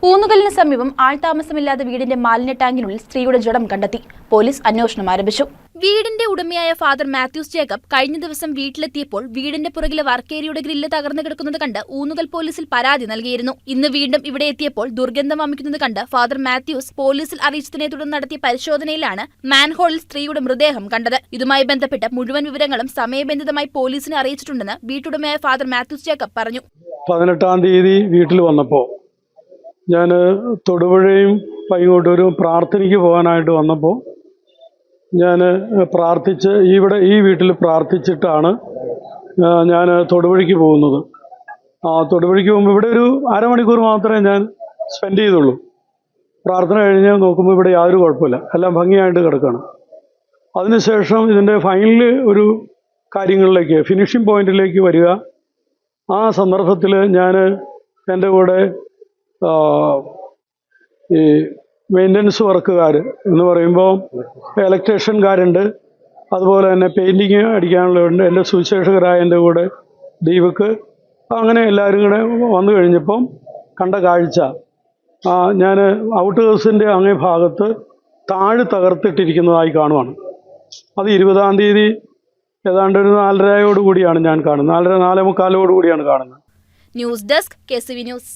ഊന്നുകലിന് സമീപം ആൾതാമസമില്ലാത്ത വീടിന്റെ മാലിന്യ ടാങ്കിനുള്ളിൽ സ്ത്രീയുടെ ജഡം കണ്ടെത്തി. പോലീസ് അന്വേഷണം ആരംഭിച്ചു. വീടിന്റെ ഉടമയായ ഫാദർ മാത്യൂസ് ജേക്കബ് കഴിഞ്ഞ ദിവസം വീട്ടിലെത്തിയപ്പോൾ വീടിന്റെ പുറകിലെ വർക്കേരിയുടെ ഗ്രില്ല് തകർന്നു കിടക്കുന്നത് കണ്ട് ഊന്നുകൽ പോലീസിൽ പരാതി നൽകിയിരുന്നു. ഇന്ന് വീണ്ടും ഇവിടെ എത്തിയപ്പോൾ ദുർഗന്ധം വമിക്കുന്നത് കണ്ട് ഫാദർ മാത്യൂസ് പോലീസിൽ അറിയിച്ചതിനെ തുടർന്ന് നടത്തിയ പരിശോധനയിലാണ് മാൻഹോളിൽ സ്ത്രീയുടെ മൃതദേഹം കണ്ടത്. ഇതുമായി ബന്ധപ്പെട്ട് മുഴുവൻ വിവരങ്ങളും സമയബന്ധിതമായി പോലീസിനെ അറിയിച്ചിട്ടുണ്ടെന്ന് വീട്ടുടമയായ ഫാദർ മാത്യൂസ് ജേക്കബ് പറഞ്ഞു. 18-ാം തീയതി വീട്ടിൽ വന്നപ്പോൾ ഞാൻ തൊടുപുഴയും പൈങ്ങോട്ടൂരും പ്രാർത്ഥനയ്ക്ക് പോകാനായിട്ട് വന്നപ്പോൾ ഞാൻ പ്രാർത്ഥിച്ച് ഈ വീട്ടിൽ പ്രാർത്ഥിച്ചിട്ടാണ് ഞാൻ തൊടുപുഴയ്ക്ക് പോകുന്നത്. തൊടുപുഴയ്ക്ക് പോകുമ്പോൾ ഇവിടെ ഒരു അരമണിക്കൂർ മാത്രമേ ഞാൻ സ്പെൻഡ് ചെയ്തുള്ളൂ. പ്രാർത്ഥന കഴിഞ്ഞ് നോക്കുമ്പോൾ ഇവിടെ യാതൊരു കുഴപ്പമില്ല, എല്ലാം ഭംഗിയായിട്ട് കിടക്കുകയാണ്. അതിനുശേഷം ഇതിൻ്റെ ഫൈനൽ ഒരു കാര്യങ്ങളിലേക്ക് ഫിനിഷിംഗ് പോയിന്റിലേക്ക് വരിക. ആ സന്ദർഭത്തിൽ ഞാൻ എൻ്റെ കൂടെ ഈ മെയിൻ്റനൻസ് വർക്കുകാർ എന്ന് പറയുമ്പോൾ ഇലക്ട്രീഷ്യൻകാരുണ്ട്, അതുപോലെ തന്നെ പെയിൻറ്റിങ് അടിക്കാനുള്ളവരുണ്ട്, എൻ്റെ സുവിശേഷകരായ എൻ്റെ കൂടെ ദീപക്ക്, അങ്ങനെ എല്ലാവരും കൂടെ വന്നു കഴിഞ്ഞപ്പം കണ്ട കാഴ്ച ഞാൻ ഔട്ട് ഹൗസിൻ്റെ അങ്ങേ ഭാഗത്ത് താഴ് തകർത്തിട്ടിരിക്കുന്നതായി കാണുവാണ്. അത് 20-ാം തീയതി ഏതാണ്ട് ഒരു 4:30 കൂടിയാണ് ഞാൻ കാണുന്നത്. 4:45 കൂടിയാണ് കാണുന്നത്. News desk KCV news.